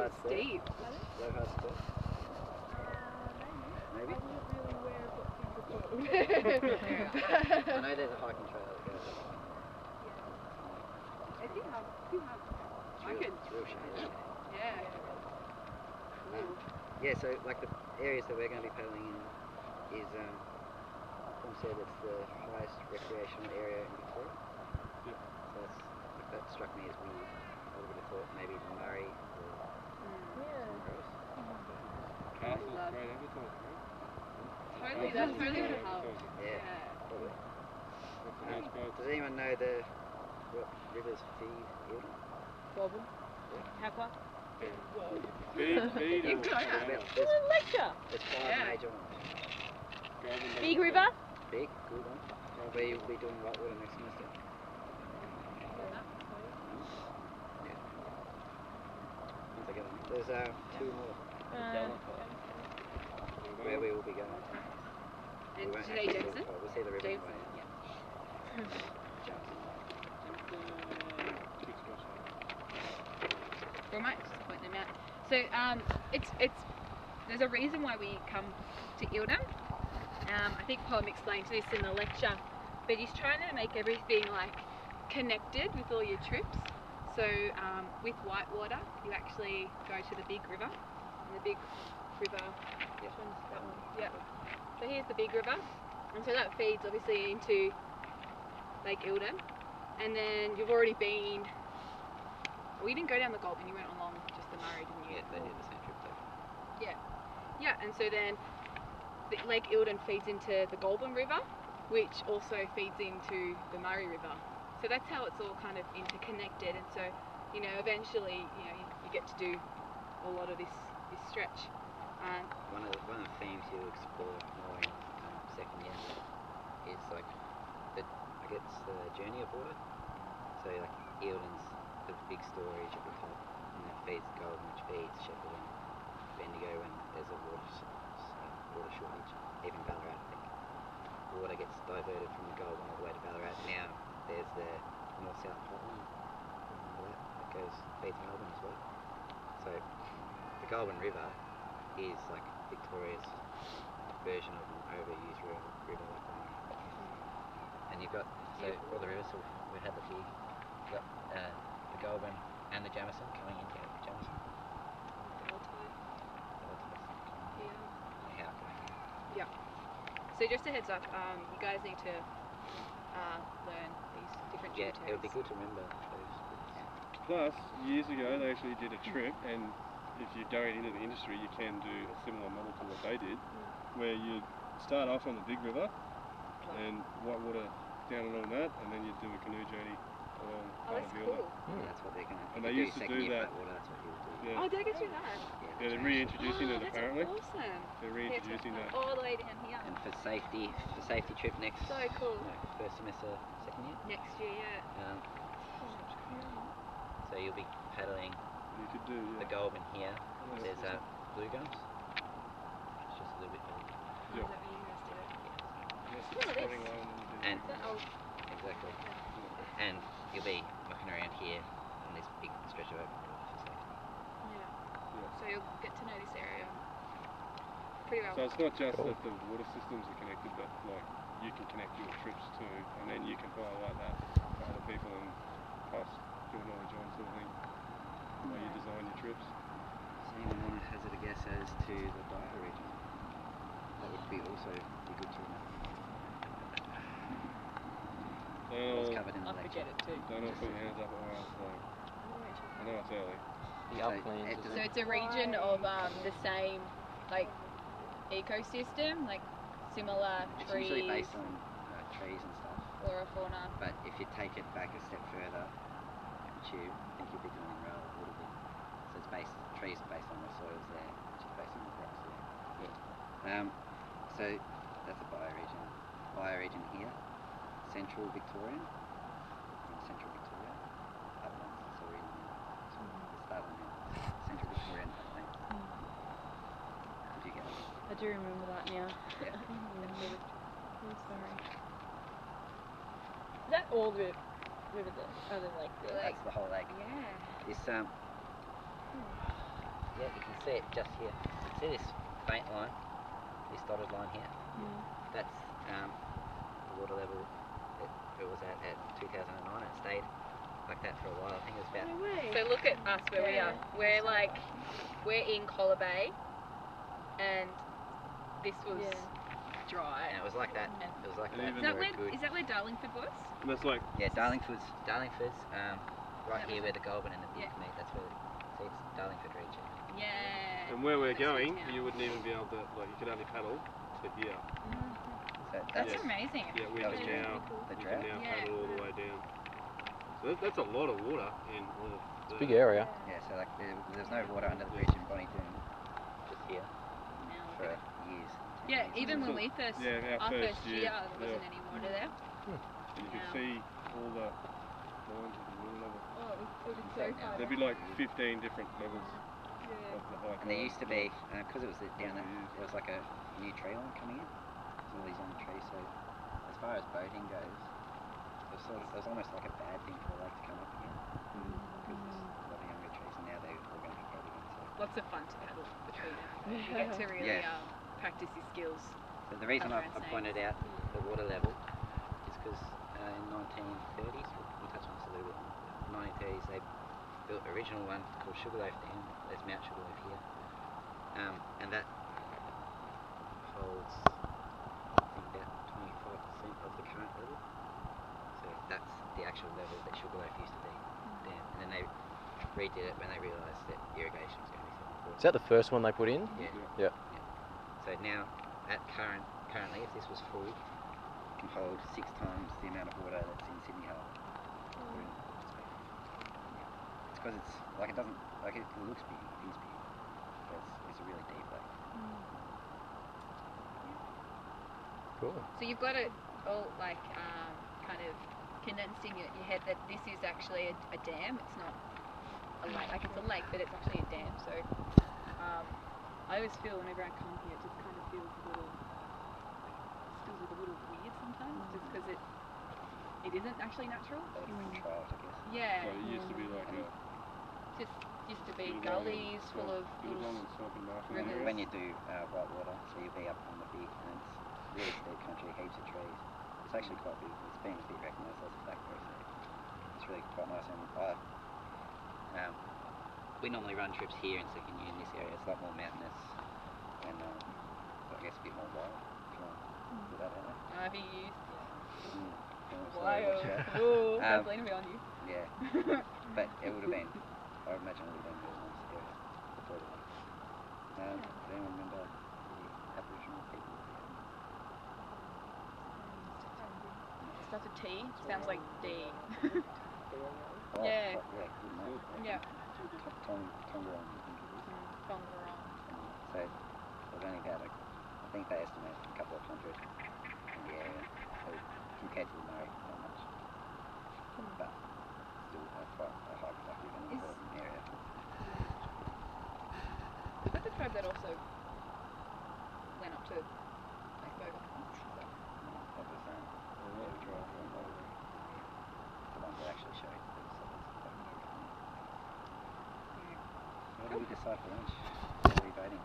hard sport. Steep. Low hard sport. Maybe. I wouldn't really wear what things are called. I know there's a hiking trail that goes up. If you have, It's real shady. yeah. Yeah, so like the areas that we're going to be paddling in is, Tom said it's the highest recreational area in Victoria. Yep. So that struck me as weird. I would have thought maybe the Murray or somewhere else. Castle's great advertising, right? Totally, that's totally would help. Yeah, probably. What's the next boat? Does anyone know what rivers feed Eildon? Goblin. Hakwa. Feed or Lecture. There's 5 Yeah. major ones. Big River. Big, good one. Where you'll be doing whitewater next semester. Yeah. Once I get on. There's 2 more where we will be going. We And won't today, actually see Jameson? the- We'll see the river Jameson, anyway. yeah. We might just point them out. So it's there's a reason why we come to Eildon. I think Pom explained this in the lecture, but he's trying to make everything like connected with all your trips. So with whitewater, you actually go to the big river, and the big river. Which one's that one? Yeah. So here's the big river, and so that feeds obviously into Lake Eildon, and then you've already been. Well, you didn't go down the Goulburn, you went along just the Murray, didn't you? Yeah, they did the same trip too. Yeah, and so then the Lake Eildon feeds into the Goulburn River, which also feeds into the Murray River. So that's how it's all kind of interconnected, and so, you know, eventually, you know, you get to do a lot of this stretch. One of the themes you'll explore more in second year is like I guess the journey of water. So like Eildon's the big storage at the top, and that feeds Goulburn, which feeds Sheffield and Bendigo when there's a water shortage. Even Ballarat, I think. Water gets diverted from the Goulburn all the way to Ballarat. Now there's the north-south pipeline that goes feeds Melbourne as well. So the Goulburn River is like Victoria's version of an overused river like that. And you've got all the rivers. So we had the big, you've got the Goulburn and the Jamison coming into the Jamison. Yeah. So just a heads up, you guys need to learn these different Yeah, tributaries. it would be good to remember those. Plus, years ago they actually did a trip, and if you're going into the industry, you can do a similar model to what they did, where you start off on the big river and whitewater down along that, and then you do a canoe journey along part that's of cool. Eildon. That's what they're going to And they used to do that. Water, that's what he would do. Yeah. Oh, did I get through that? Yeah, they're reintroducing it that's apparently. awesome. They're reintroducing that. All the way down here. And for safety trip next. So cool. First semester, second year. Next year, yeah. So you'll be paddling You could do, the yeah. Goulburn here. There's blue gums. It's just a little bit further. Yeah. Is that Yes, what you guys did? it's spreading line and you do And Is that old? exactly. And you'll be mucking around here on this big stretch of open water for safety. Yeah. So you'll get to know this area pretty well. So it's not just that the water systems are connected, but like you can connect your trips too, and then you can highlight that for other people and pass your knowledge on sort of thing, the way you design your trips. Does anyone want to hazard a guess as to the bioregion? That would be also be good to remember. It was covered in the I lecture. forget it too. Don't all put your hands up at once. Like, I know it's early. The So uplands. it So it's a region of the same like ecosystem, like similar It's trees, usually based on trees and stuff. flora, fauna. But if you take it back a step further, which you think you'll be doing in rail a little bit, so it's based trees are based on the soils there, which is based on the rocks there. So that's a bioregion. Bioregion here, central Victorian, central Victoria, uplands. That's a region. So the southern central Victorian uplands. Did you get it? I do remember that now. Yeah. I'm sorry. Is that all the river there? Other like the That's the whole lake. Yeah. This Yeah, you can see it just here. See this faint line, this dotted line here? That's the water level that it was at 2009. It stayed like that for a while. I think it was about. No way. So look at us where we are. We're like, we're in Collar Bay, and this was dry. And it was like that. It was like And that. even Is that where Darlingford was? And that's like, Yeah, Darlingford's right here where the Goulburn and the Big meet. That's where. See, it's Darlingford region. Yeah. and where we're That's going, town. you wouldn't even be able to, like, you could only paddle to here. So That's Yeah. amazing. Yeah, we That can was now, the we drought. can now Yeah. paddle all the way down. So that's a lot of water in all of the... Big area. Yeah, so like there's no water under the bridge in Bonnie Doon, just here Now look for at it. years. 10 Yeah, years. even So- when we first, Yeah, our first year, yeah. there wasn't any water there. And you can Yeah. see all the lines of the water level. Oh, it would be so hard. There'd be like 15 different levels Yeah. of the high And there tide. used to be, because it was down there, there was like a new tree line coming in. There's all these young trees, so as far as boating goes, it was almost like a bad thing for the lake to come up again. Because there's a lot of younger trees, and now they're all going to be cut again. So. Lots of fun to paddle between them. You get to really Yeah. practice your skills. So the reason I That's what I'm pointed out the water level is because in 1930s, we'll touch on this a little bit. In 1930s, they built the original one called Sugarloaf Dam. There's Mount Sugarloaf here, and that holds I think about 25% of the current level. So that's the actual level that Sugarloaf used to be. Dam, and then they redid it when they realised that irrigation was going to be so important. Is that the first one they put in? Yeah. Yeah. So now, currently, if this was full, it can hold 6 times the amount of water that's in Sydney Harbour. It's because it's like it doesn't like it looks big, it is big, but it's a really deep lake. Cool. So you've got it all like kind of condensed in your head that this is actually a dam. It's not a lake. Like it's a lake, but it's actually a dam. So I always feel whenever I come here, it just kind of feels a little weird sometimes, just because it isn't actually natural. But it's controlled, I guess. Yeah, So it used to be like a just used to be bit of gullies full of bit of little. long and swamp and marsh rivers. areas. When you do white water, so you'll be up on the big, and it's really steep country, heaps of trees. It's actually quite beautiful. It's been a bit recognised as a blackberry, so it's really quite nice. And we normally run trips here in second year in this area. It's a lot more mountainous and I guess a bit more wild. If you want to put that out there. Have you used Yeah, so wild? watch out. Ooh, that's leaning on you. Yeah, but it would have been, I would imagine it would have been a really nice area before the lake. Does anyone remember the Aboriginal people? Starts with T. Sounds like D. Oh, Yeah. Yeah, good mate. Yeah. Tongarong, I think it is. Bongarong. So there's only about, I think they estimate a couple of hundred in the area. So compared to the Murray, not much. But still quite a high productive and important area. Is that the tribe that also went up to like Bogan? That was the ones that actually showed that What do we decide for lunch? Are we voting?